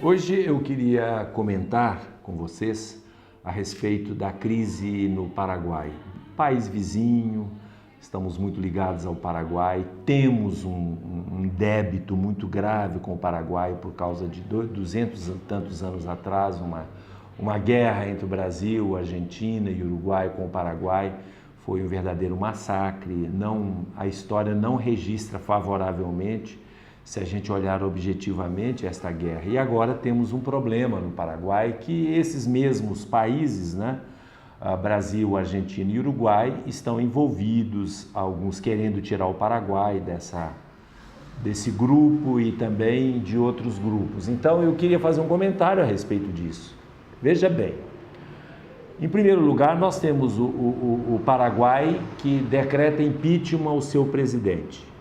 Hoje eu queria comentar com vocês a respeito da crise no Paraguai. País vizinho, estamos muito ligados ao Paraguai, temos um débito muito grave com o Paraguai por causa de 200 e tantos anos atrás, uma guerra entre o Brasil, Argentina e Uruguai com o Paraguai. Foi um verdadeiro massacre, a história não registra favoravelmente se a gente olhar objetivamente esta guerra. E agora temos um problema no Paraguai que esses mesmos países, Brasil, Argentina e Uruguai, estão envolvidos, alguns querendo tirar o Paraguai desse grupo e também de outros grupos. Então eu queria fazer um comentário a respeito disso. Veja bem, em primeiro lugar nós temos o Paraguai que decreta impeachment ao seu presidente.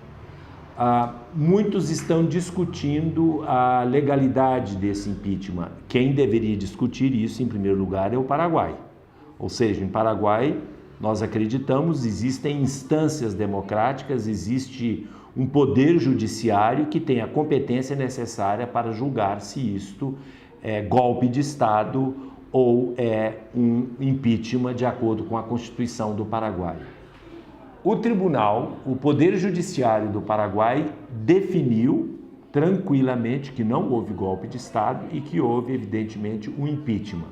Muitos estão discutindo a legalidade desse impeachment. Quem deveria discutir isso, em primeiro lugar, é o Paraguai. Ou seja, em Paraguai, nós acreditamos, existem instâncias democráticas, existe um poder judiciário que tem a competência necessária para julgar se isto é golpe de Estado ou é um impeachment de acordo com a Constituição do Paraguai. O tribunal, o Poder Judiciário do Paraguai, definiu tranquilamente que não houve golpe de Estado e que houve, evidentemente, um impeachment.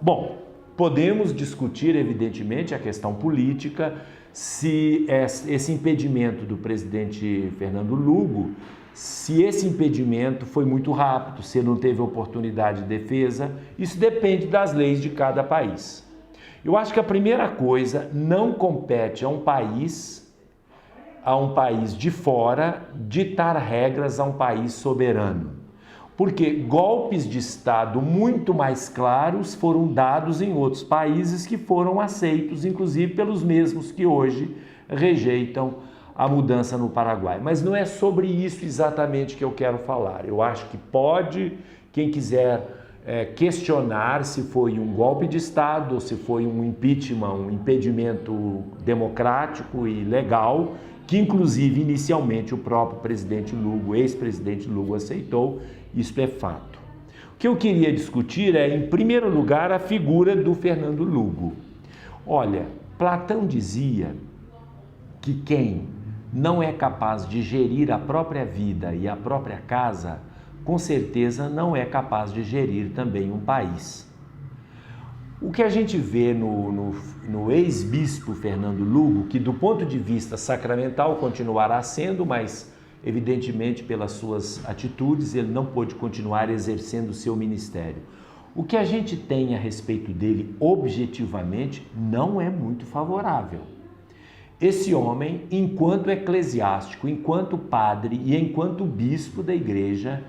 Bom, podemos discutir, evidentemente, a questão política, se esse impedimento do presidente Fernando Lugo, se esse impedimento foi muito rápido, se ele não teve oportunidade de defesa, isso depende das leis de cada país. Eu acho que a primeira coisa, não compete a um país de fora ditar regras a um país soberano. Porque golpes de Estado muito mais claros foram dados em outros países que foram aceitos, inclusive pelos mesmos que hoje rejeitam a mudança no Paraguai. Mas não é sobre isso exatamente que eu quero falar. Eu acho que pode, quem quiser questionar se foi um golpe de Estado ou se foi um impeachment, um impedimento democrático e legal, que inclusive inicialmente o próprio presidente Lugo, ex-presidente Lugo, aceitou, isso é fato. O que eu queria discutir é, em primeiro lugar, a figura do Fernando Lugo. Olha, Platão dizia que quem não é capaz de gerir a própria vida e a própria casa, com certeza não é capaz de gerir também um país. O que a gente vê no ex-bispo Fernando Lugo, que do ponto de vista sacramental continuará sendo, mas evidentemente pelas suas atitudes ele não pôde continuar exercendo o seu ministério. O que a gente tem a respeito dele objetivamente não é muito favorável. Esse homem, enquanto eclesiástico, enquanto padre e enquanto bispo da igreja,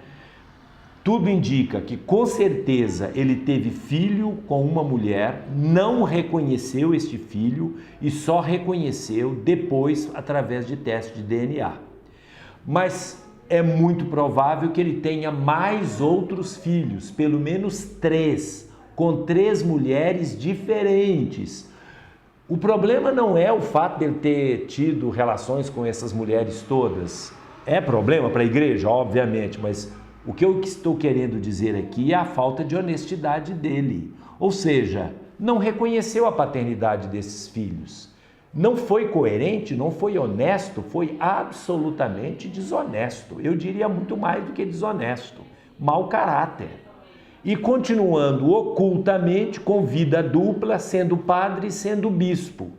tudo indica que, com certeza, ele teve filho com uma mulher, não reconheceu este filho e só reconheceu depois através de teste de DNA. Mas é muito provável que ele tenha mais outros filhos, pelo menos 3, com 3 mulheres diferentes. O problema não é o fato de ele ter tido relações com essas mulheres todas. É problema para a igreja, obviamente, mas o que eu estou querendo dizer aqui é a falta de honestidade dele. Ou seja, não reconheceu a paternidade desses filhos. Não foi coerente, não foi honesto, foi absolutamente desonesto. Eu diria muito mais do que desonesto. Mau caráter. E continuando ocultamente com vida dupla, sendo padre e sendo bispo.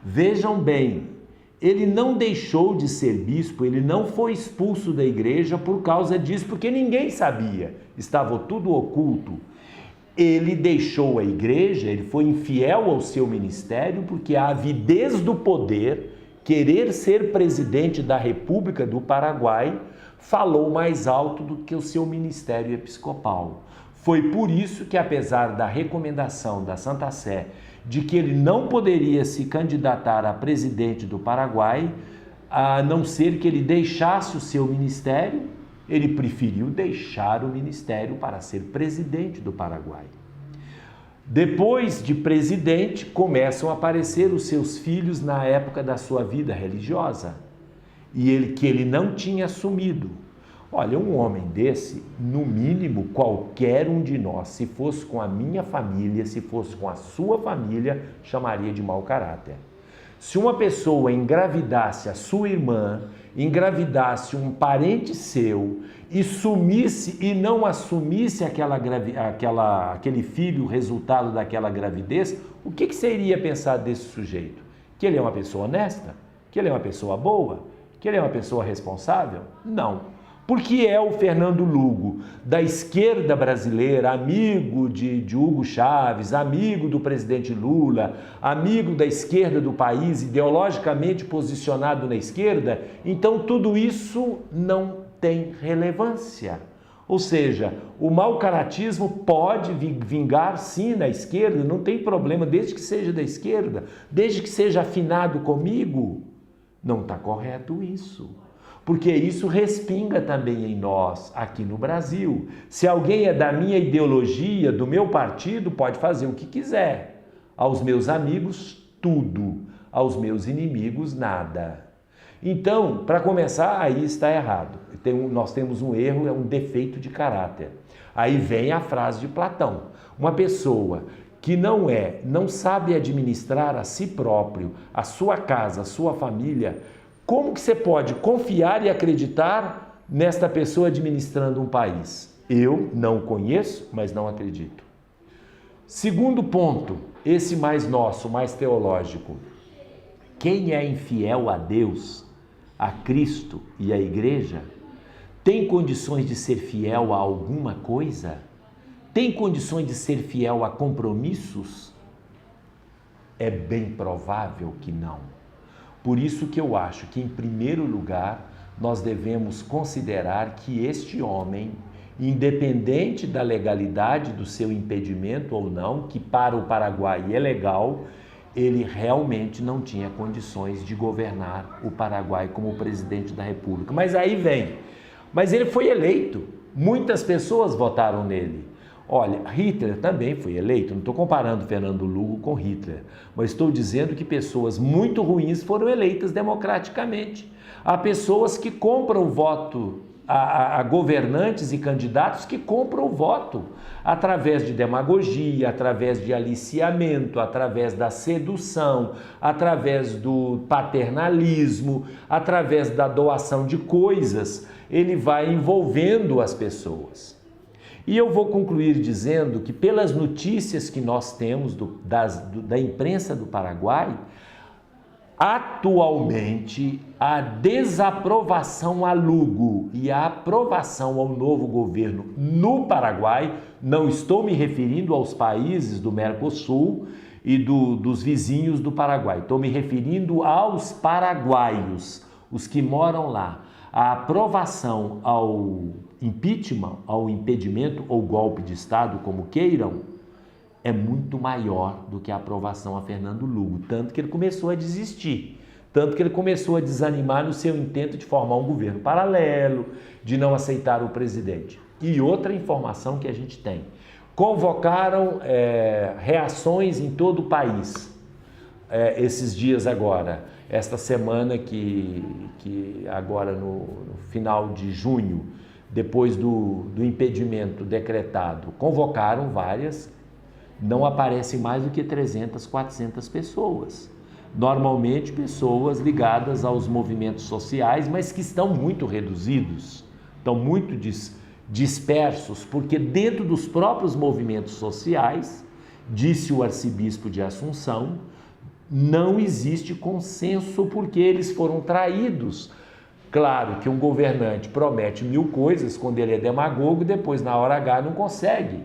Vejam bem, ele não deixou de ser bispo, ele não foi expulso da igreja por causa disso, porque ninguém sabia, estava tudo oculto. Ele deixou a igreja, ele foi infiel ao seu ministério, porque a avidez do poder, querer ser presidente da República do Paraguai, falou mais alto do que o seu ministério episcopal. Foi por isso que, apesar da recomendação da Santa Sé de que ele não poderia se candidatar a presidente do Paraguai, a não ser que ele deixasse o seu ministério, ele preferiu deixar o ministério para ser presidente do Paraguai. Depois de presidente, começam a aparecer os seus filhos na época da sua vida religiosa, que ele não tinha assumido. Olha, um homem desse, no mínimo, qualquer um de nós, se fosse com a minha família, se fosse com a sua família, chamaria de mau caráter. Se uma pessoa engravidasse a sua irmã, engravidasse um parente seu e sumisse e não assumisse aquele filho, resultado daquela gravidez, o que você iria pensar desse sujeito? Que ele é uma pessoa honesta? Que ele é uma pessoa boa? Que ele é uma pessoa responsável? Não. Porque é o Fernando Lugo, da esquerda brasileira, amigo de Hugo Chávez, amigo do presidente Lula, amigo da esquerda do país, ideologicamente posicionado na esquerda, então tudo isso não tem relevância. Ou seja, o mau-caratismo pode vingar sim na esquerda, não tem problema, desde que seja da esquerda, desde que seja afinado comigo. Não está correto isso. Porque isso respinga também em nós, aqui no Brasil. Se alguém é da minha ideologia, do meu partido, pode fazer o que quiser. Aos meus amigos, tudo. Aos meus inimigos, nada. Então, para começar, aí está errado. Nós temos um erro, é um defeito de caráter. Aí vem a frase de Platão. Uma pessoa que não sabe administrar a si próprio, a sua casa, a sua família, como que você pode confiar e acreditar nesta pessoa administrando um país? Eu não conheço, mas não acredito. Segundo ponto, esse mais nosso, mais teológico. Quem é infiel a Deus, a Cristo e à Igreja, tem condições de ser fiel a alguma coisa? Tem condições de ser fiel a compromissos? É bem provável que não. Por isso que eu acho que, em primeiro lugar, nós devemos considerar que este homem, independente da legalidade do seu impedimento ou não, que para o Paraguai é legal, ele realmente não tinha condições de governar o Paraguai como presidente da República. Mas aí vem, mas ele foi eleito, muitas pessoas votaram nele. Olha, Hitler também foi eleito, não estou comparando Fernando Lugo com Hitler, mas estou dizendo que pessoas muito ruins foram eleitas democraticamente. Há pessoas que compram o voto, há governantes e candidatos que compram o voto através de demagogia, através de aliciamento, através da sedução, através do paternalismo, através da doação de coisas, ele vai envolvendo as pessoas. E eu vou concluir dizendo que, pelas notícias que nós temos da imprensa do Paraguai, atualmente a desaprovação a Lugo e a aprovação ao novo governo no Paraguai, não estou me referindo aos países do Mercosul e dos vizinhos do Paraguai, estou me referindo aos paraguaios, os que moram lá. A aprovação ao impeachment, ao impedimento ou golpe de Estado, como queiram, é muito maior do que a aprovação a Fernando Lugo, tanto que ele começou a desistir, tanto que ele começou a desanimar no seu intento de formar um governo paralelo, de não aceitar o presidente. E outra informação que a gente tem, convocaram reações em todo o país, esses dias agora, esta semana que agora no final de junho, depois do impedimento decretado, convocaram várias, não aparecem mais do que 300, 400 pessoas. Normalmente pessoas ligadas aos movimentos sociais, mas que estão muito reduzidos, estão muito dispersos, porque dentro dos próprios movimentos sociais, disse o arcebispo de Assunção, não existe consenso porque eles foram traídos. Claro que um governante promete 1000 coisas quando ele é demagogo, depois na hora H não consegue.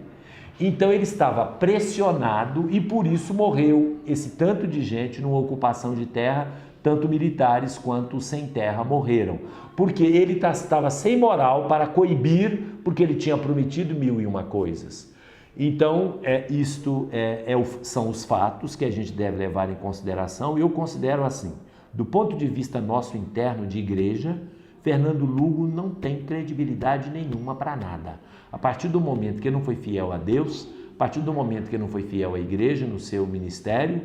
Então ele estava pressionado e por isso morreu esse tanto de gente numa ocupação de terra, tanto militares quanto sem terra morreram. Porque ele estava sem moral para coibir, porque ele tinha prometido 1001 coisas. Então, são os fatos que a gente deve levar em consideração, e eu considero assim, do ponto de vista nosso interno de igreja, Fernando Lugo não tem credibilidade nenhuma para nada. A partir do momento que ele não foi fiel a Deus, a partir do momento que ele não foi fiel à igreja no seu ministério,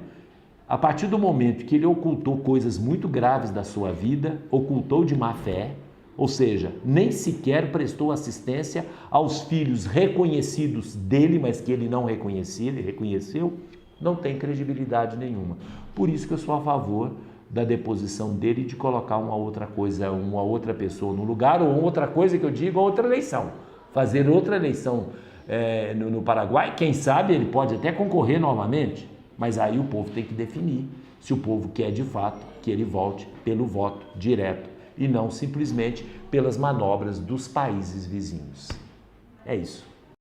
a partir do momento que ele ocultou coisas muito graves da sua vida, ocultou de má fé, ou seja, nem sequer prestou assistência aos filhos reconhecidos dele, mas que ele não reconhecia, ele reconheceu, não tem credibilidade nenhuma. Por isso que eu sou a favor da deposição dele e de colocar uma outra coisa, uma outra pessoa no lugar, ou outra coisa que eu digo, outra eleição. Fazer outra eleição no Paraguai, quem sabe ele pode até concorrer novamente, mas aí o povo tem que definir se o povo quer de fato que ele volte pelo voto direto e não simplesmente pelas manobras dos países vizinhos. É isso.